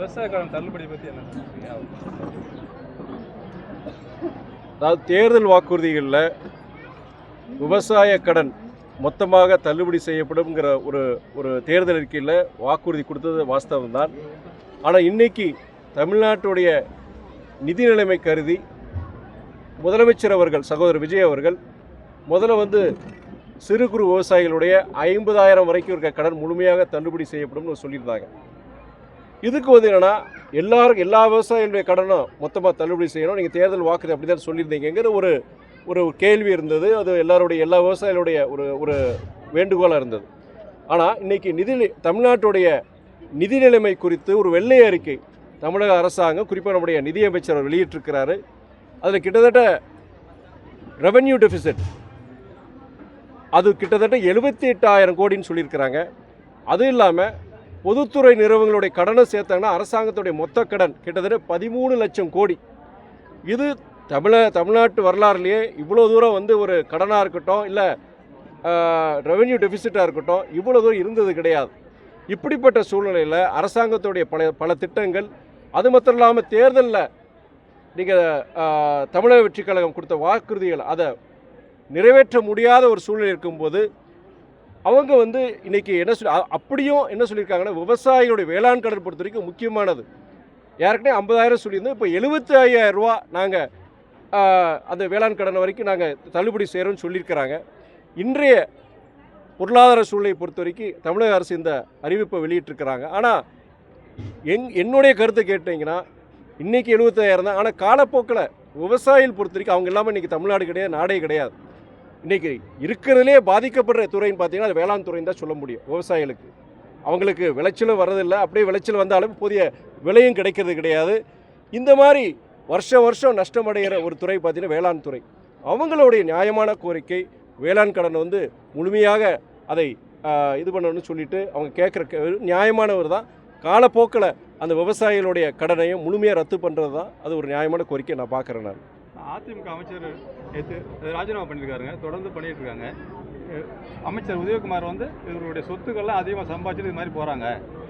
விவசாய கடன் தள்ளுபடி பற்றி என்ன? அதாவது தேர்தல் வாக்குறுதிகளில் விவசாய கடன் மொத்தமாக தள்ளுபடி செய்யப்படும்ங்கிற ஒரு தேர்தல் அறிக்கையில் வாக்குறுதி கொடுத்தது வாஸ்தவம் தான். ஆனால் இன்றைக்கி தமிழ்நாட்டுடைய நிதி நிலைமை கருதி முதலமைச்சர் அவர்கள் சகோதரர் விஜய் அவர்கள் முதல்ல சிறு குறு விவசாயிகளுடைய 50,000 வரைக்கும் இருக்க கடன் முழுமையாக தள்ளுபடி செய்யப்படும்னு சொல்லியிருந்தாங்க. இதுக்கு என்னென்னா எல்லா விவசாயிகளுடைய கடனும் மொத்தமாக தள்ளுபடி செய்யணும், நீங்கள் தேர்தல் வாக்குறுதி அப்படி தான் சொல்லியிருந்தீங்கிற ஒரு கேள்வி இருந்தது. அது எல்லா விவசாயிகளுடைய ஒரு வேண்டுகோளாக இருந்தது. ஆனால் இன்றைக்கி தமிழ்நாட்டுடைய நிதி நிலைமை குறித்து ஒரு வெள்ளை அறிக்கை தமிழக அரசாங்கம் குறிப்பாக நம்முடைய நிதியமைச்சர் வெளியிட்டிருக்கிறாரு. அதில் கிட்டத்தட்ட ரெவென்யூ டெபிசிட் அது கிட்டத்தட்ட 78,000 கோடின்னு சொல்லியிருக்கிறாங்க. அதுவும் இல்லாமல் பொதுத்துறை நிறுவனங்களுடைய கடனை சேர்த்தாங்கன்னா அரசாங்கத்துடைய மொத்த கடன் கிட்டத்தட்ட 13 லட்சம் கோடி. இது தமிழ்நாட்டு வரலாறுலேயே இவ்வளோ தூரம் ஒரு கடனாக இருக்கட்டும் இல்லை ரெவென்யூ டெபிசிட்டாக இருக்கட்டும் இவ்வளோ தூரம் இருந்தது கிடையாது. இப்படிப்பட்ட சூழ்நிலையில் அரசாங்கத்துடைய பல திட்டங்கள், அது மட்டும் இல்லாமல் தேர்தலில் நீங்கள் தமிழக வெற்றிக் கழகம் கொடுத்த வாக்குறுதிகள் அதை நிறைவேற்ற முடியாத ஒரு சூழ்நிலை இருக்கும்போது அவங்க இன்றைக்கி அப்படியும் என்ன சொல்லியிருக்காங்கன்னா, விவசாயிகளுடைய வேளாண் கடன் பொறுத்த வரைக்கும் முக்கியமானது. ஏற்கனவே 50,000 சொல்லியிருந்தோம், இப்போ 75,000 ரூபா நாங்கள் அந்த வேளாண் கடன் வரைக்கும் நாங்கள் தள்ளுபடி செய்கிறோன்னு சொல்லியிருக்கிறாங்க. இன்றைய பொருளாதார சூழ்நிலையை பொறுத்த வரைக்கும் தமிழக அரசு இந்த அறிவிப்பை வெளியிட்டிருக்கிறாங்க. ஆனால் என்னுடைய கருத்தை கேட்டிங்கன்னா இன்றைக்கி 75,000 தான். ஆனால் காலப்போக்கில் விவசாயிகள் பொறுத்த வரைக்கும் அவங்க இல்லாமல் இன்றைக்கி தமிழ்நாடு கிடையாது, நாடே கிடையாது. இன்றைக்கி இருக்கிறதுலே பாதிக்கப்படுற துறைன்னு பார்த்தீங்கன்னா அது வேளாண் துறைன்னு தான் சொல்ல முடியும். விவசாயிகளுக்கு அவங்களுக்கு விளைச்சலும் வர்றதில்லை, அப்படியே விளைச்சல் வந்தாலும் போதிய விலையும் கிடைக்கிறது கிடையாது. இந்த மாதிரி வருஷம் நஷ்டமடைகிற ஒரு துறை பார்த்தீங்கன்னா வேளாண் துறை. அவங்களுடைய நியாயமான கோரிக்கை வேளாண் கடன் முழுமையாக அதை இது பண்ணணும்னு சொல்லிட்டு அவங்க கேட்குற நியாயமானவர் தான். காலப்போக்கில் அந்த விவசாயிகளுடைய கடனையும் முழுமையாக ரத்து பண்ணுறது தான் அது ஒரு நியாயமான கோரிக்கை நான் பார்க்குறேன். நான் அதிமுக அமைச்சர் ராஜினாமா பண்ணியிருக்காருங்க, தொடர்ந்து பண்ணிட்டு இருக்காங்க. அமைச்சர் உதயகுமார் இவருடைய சொத்துக்கள்லாம் அதிகமாக சம்பாதிச்சுட்டு இது மாதிரி போகிறாங்க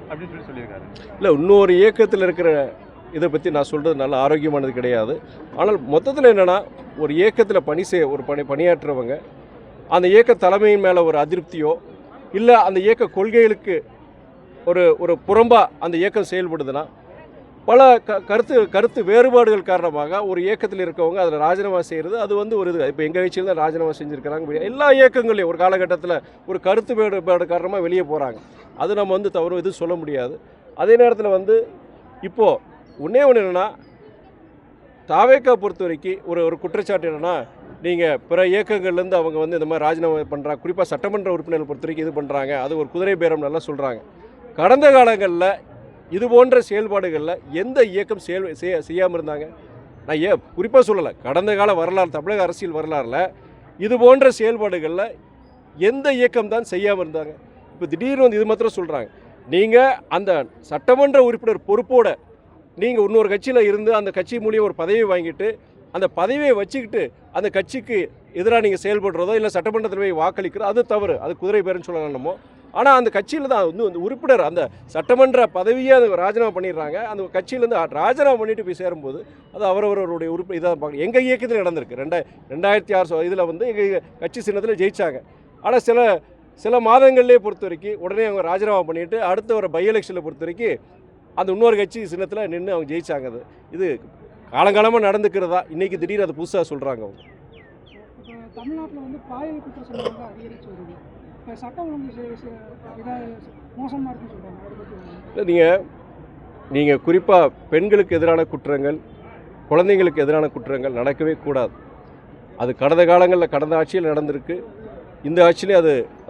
அப்படின்னு சொல்லியிருக்காரு. இல்லை, இன்னொரு இயக்கத்தில் இருக்கிற இதை பற்றி நான் சொல்கிறது நல்ல ஆரோக்கியமானது கிடையாது. ஆனால் மொத்தத்தில் என்னென்னா, ஒரு இயக்கத்தில் பணியாற்றுறவங்க அந்த இயக்க தலைமையின் மேலே ஒரு அதிருப்தியோ இல்லை அந்த இயக்க கொள்கைகளுக்கு ஒரு புறம்பாக அந்த இயக்கம் செயல்படுதுன்னா பல கருத்து வேறுபாடுகள் காரணமாக ஒரு இயக்கத்தில் இருக்கவங்க அதில் ராஜினாமா செய்கிறது அது ஒரு இது. இப்போ எங்கள் கட்சியில் தான் ராஜினாமா செஞ்சுருக்கிறாங்க. எல்லா இயக்கங்களையும் ஒரு காலகட்டத்தில் ஒரு கருத்து வேறுபாடு காரணமாக வெளியே போகிறாங்க. அது நம்ம தவறு எதுவும் சொல்ல முடியாது. அதே நேரத்தில் இப்போது ஒன்றே என்னென்னா, தாவேக்கா பொறுத்த வரைக்கும் ஒரு குற்றச்சாட்டு என்னென்னா, நீங்கள் பிற இயக்கங்கள்லேருந்து அவங்க இந்த மாதிரி ராஜினாமா பண்ணுறாங்க, குறிப்பாக சட்டமன்ற உறுப்பினர்கள் பொறுத்த வரைக்கும் இது பண்ணுறாங்க, அது ஒரு குதிரை பேரம் நல்லா சொல்கிறாங்க. கடந்த காலங்களில் இது போன்ற செயல்பாடுகளில் எந்த இயக்கம் செய்யாமல் இருந்தாங்க? நான் குறிப்பாக சொல்லலை, கடந்த கால வரலாறு தமிழக அரசியல் வரலாறில் இது போன்ற செயல்பாடுகளில் எந்த இயக்கம் தான் செய்யாமல் இருந்தாங்க? இப்போ திடீர்னு இது மாத்திரம் சொல்கிறாங்க. நீங்கள் அந்த சட்டமன்ற உறுப்பினர் பொறுப்போடு நீங்கள் இன்னொரு கட்சியில் இருந்து அந்த கட்சி மூலியம் ஒரு பதவியை வாங்கிட்டு அந்த பதவியை வச்சுக்கிட்டு அந்த கட்சிக்கு எதிராக நீங்கள் செயல்படுறதோ இல்லை சட்டமன்றத்தில் போய் வாக்களிக்கிறதோ அது தவறு, அது குதிரை பேருன்னு சொல்லலாம் நம்ம. ஆனால் அந்த கட்சியில் தான் அந்த உறுப்பினர் அந்த சட்டமன்ற பதவியே அது ராஜினாமா பண்ணிடுறாங்க. அந்த கட்சியிலேருந்து ராஜினாமா பண்ணிட்டு போய் சேரும்போது அது அவரவருடைய உறுப்பு இதாக பார்க்கணும். எங்கள் இயக்கத்தில் நடந்திருக்கு. 2006 இதில் எங்கள் கட்சி சின்னத்தில் ஜெயித்தாங்க. ஆனால் சில மாதங்கள்லேயே பொறுத்த வரைக்கும் உடனே அவங்க ராஜினாமா பண்ணிவிட்டு அடுத்த ஒரு பை எலெக்ஷனில் பொறுத்த வரைக்கும் அந்த இன்னொரு கட்சி சின்னத்தில் நின்று அவங்க ஜெயித்தாங்க. இது காலங்காலமாக நடந்துக்கிறதா? இன்றைக்கி திடீர்னு அது புதுசாக சொல்கிறாங்க. அவங்க தமிழ்நாட்டில் பாலியல் குற்றம் சொல்லுவாங்க அதிகரித்து வருது. சட்டம் மோசமாக இருக்குன்னு சொல்கிறாங்க. நீங்கள் குறிப்பாக பெண்களுக்கு எதிரான குற்றங்கள், குழந்தைங்களுக்கு எதிரான குற்றங்கள் நடக்கவே கூடாது. அது கடந்த காலங்களில் கடந்த ஆட்சியில் நடந்திருக்கு, இந்த ஆட்சியிலே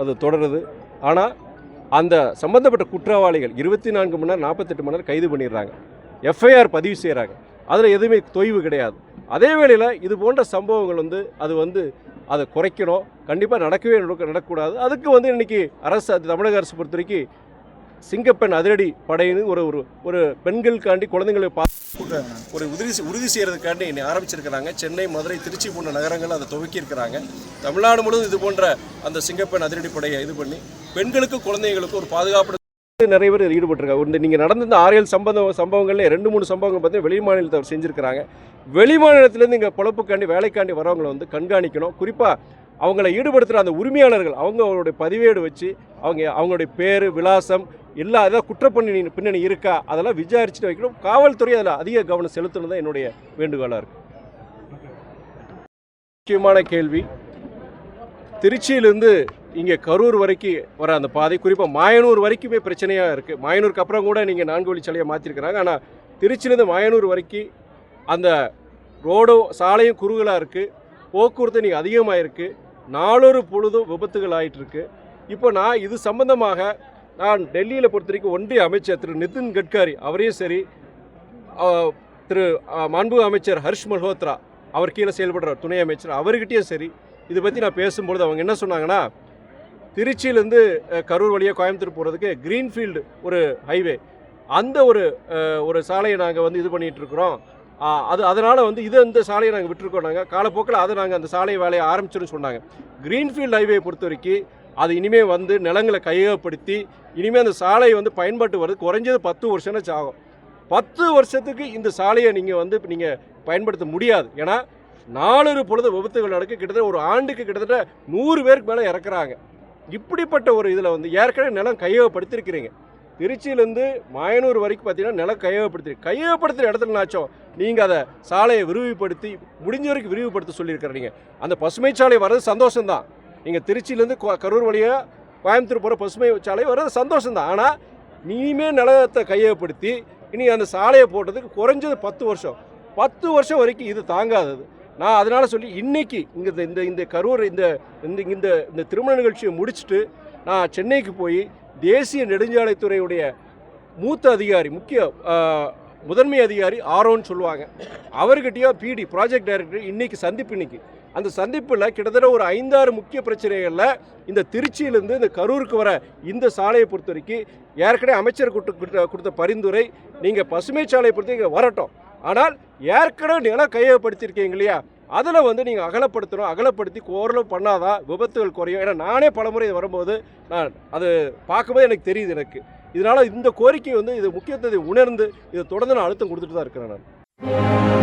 அது தொடருது. ஆனால் அந்த சம்பந்தப்பட்ட குற்றவாளிகள் 24 மணி நேரம் 48 மணி நேரம் கைது பண்ணிடுறாங்க, எஃப்ஐஆர் பதிவு செய்கிறாங்க. அதில் எதுவுமே தொய்வு கிடையாது. அதே வேளையில் இது போன்ற சம்பவங்கள் அது அதை குறைக்கணும், கண்டிப்பாக நடக்கக்கூடாது. அதுக்கு இன்றைக்கி தமிழக அரசு பொறுத்த வரைக்கும் சிங்கப்பெண் அதிரடி படையின்னு ஒரு பெண்களுக்காண்டி குழந்தைங்களை உறுதி செய்கிறதுக்காண்டி ஆரம்பிச்சிருக்கிறாங்க. சென்னை, மதுரை, திருச்சி போன்ற நகரங்கள் அதை துவக்கியிருக்கிறாங்க. தமிழ்நாடு முழுவதும் இது போன்ற அந்த சிங்கப்பெண் அதிரடி படையை இது பண்ணி பெண்களுக்கும் குழந்தைங்களுக்கும் ஒரு பாதுகாப்பு நிறைய பேர் ஈடுபட்டிருக்காங்க. இந்த நீங்கள் நடந்த இந்த 6-7 சம்பவங்களில் 2-3 சம்பவங்கள் பார்த்தீங்கன்னா வெளி மாநிலத்தை அவர் செஞ்சுருக்கிறாங்க. வெளி மாநிலத்திலேருந்து இங்கே பொழப்புக்காண்டி வேலைக்காண்டி வரவங்களை வந்து கண்காணிக்கணும். குறிப்பாக அவங்கள ஈடுபடுத்துகிற அந்த உரிமையாளர்கள் அவங்களுடைய பதிவேடு வச்சு அவங்களுடைய பேர், விலாசம் எல்லா ஏதாவது பின்னணி இருக்கா அதெல்லாம் விசாரிச்சுட்டு வைக்கணும். காவல்துறை அதில் அதிக கவனம் செலுத்தணும் தான் என்னுடைய வேண்டுகோளாக இருக்குது. முக்கியமான கேள்வி, திருச்சியிலேருந்து இங்கே கரூர் வரைக்கும் வர அந்த பாதை, குறிப்பாக மாயனூர் வரைக்குமே பிரச்சனையாக இருக்குது. மாயனூருக்கு அப்புறம் கூட நீங்கள் 4 வழிச்சாலையாக மாற்றிருக்கிறாங்க. ஆனால் திருச்சியிலேருந்து மாயனூர் வரைக்கும் அந்த ரோடும் சாலையும் குறுகலாக இருக்குது. போக்குவரத்து இன்றைக்கி அதிகமாக இருக்குது. நாளொரு பொழுதும் விபத்துகள் ஆகிட்டுருக்கு. இப்போ நான் இது சம்பந்தமாக நான் டெல்லியில் பொறுத்த வரைக்கும் ஒன்றிய அமைச்சர் திரு நிதின் கட்காரி அவரையும் சரி, திரு மாண்புமிகு அமைச்சர் ஹர்ஷ் மல்ஹோத்ரா அவர் கீழே செயல்படுற துணை அமைச்சர் அவர்கிட்டயும் சரி இதை பற்றி நான் பேசும்பொழுது அவங்க என்ன சொன்னாங்கன்னா, திருச்சியிலேருந்து கரூர் வழியாக கோயம்புத்தூர் போகிறதுக்கு க்ரீன்ஃபீல்டு ஒரு ஹைவே அந்த ஒரு சாலையை நாங்கள் வந்து இது பண்ணிகிட்ருக்குறோம். அதனால் வந்து இந்த சாலையை நாங்கள் விட்டுருக்கோம். நாங்கள் காலப்போக்கில் அதை நாங்கள் அந்த சாலை வேலையை ஆரம்பிச்சிடும் சொன்னாங்க. க்ரீன்ஃபீல்டு ஹைவே பொறுத்த வரைக்கும் அது இனிமேல் வந்து நிலங்களை கையகப்படுத்தி இனிமேல் அந்த சாலை வந்து பயன்பாட்டு வருது குறைஞ்சது 10 வருஷம்னாச்சு ஆகும். 10 வருஷத்துக்கு இந்த சாலையை நீங்கள் வந்து நீங்கள் பயன்படுத்த முடியாது. ஏன்னா நாளொரு பொழுது விபத்துகள் நடக்கு. கிட்டத்தட்ட ஒரு ஆண்டுக்கு கிட்டத்தட்ட 100 பேருக்கு மேலே இறக்குறாங்க. இப்படிப்பட்ட ஒரு இதில் வந்து ஏற்கனவே நிலம் கையகப்படுத்திருக்கிறீங்க. திருச்சியிலேருந்து மாயனூர் வரைக்கும் பார்த்தீங்கன்னா நிலம் கையகப்படுத்துகிற இடத்துலனாச்சும் நீங்கள் அதை சாலையை விரிவுபடுத்தி முடிஞ்ச வரைக்கும் விரிவுபடுத்த சொல்லியிருக்கிறீங்க. அந்த பசுமை சாலை வர்றது சந்தோஷம்தான். நீங்கள் திருச்சியிலேருந்து கரூர் வழியாக கோயம்புத்தூர் போகிற பசுமை சாலை வர்றது சந்தோஷம்தான். ஆனால் இனிமேல் நிலத்தை கையகப்படுத்தி இனி அந்த சாலையை போட்டதுக்கு குறைஞ்சது 10 வருஷம் வரைக்கும் இது தாங்காதது. நான் அதனால் சொல்லி இன்றைக்கி இந்த கரூர் இந்த திருமண நிகழ்ச்சியை முடிச்சுட்டு நான் சென்னைக்கு போய் தேசிய நெடுஞ்சாலைத்துறையுடைய மூத்த அதிகாரி முதன்மை அதிகாரி ஆரோன்னு சொல்லுவாங்க அவர்கிட்டயோ பிடி ப்ராஜெக்ட் டைரக்டர் இன்றைக்கி சந்திப்பு. அந்த சந்திப்பில் கிட்டத்தட்ட ஒரு 5-6 முக்கிய பிரச்சனைகளில் இந்த திருச்சியிலேருந்து இந்த கரூருக்கு வர இந்த சாலையை பொறுத்த வரைக்கும் ஏற்கனவே அமைச்சர் கொடுத்த பரிந்துரை நீங்கள் பசுமை சாலையை பொறுத்த இங்கே வரட்டும். ஆனால் ஏற்கனவே நிலம் கையகப்படுத்தியிருக்கீங்க இல்லையா, அதில் வந்து நீங்கள் அகலப்படுத்தி ஓரளவு பண்ணாதான் விபத்துகள் குறையும். ஏன்னா நானே பலமுறை வரும்போது நான் அது பார்க்கும்போது எனக்கு தெரியுது எனக்கு. இதனால் இந்த கோரிக்கை வந்து இது முக்கியத்துவத்தை உணர்ந்து இதை தொடர்ந்து நான் அழுத்தம் கொடுத்துட்டு தான் இருக்கிறேன் நான்.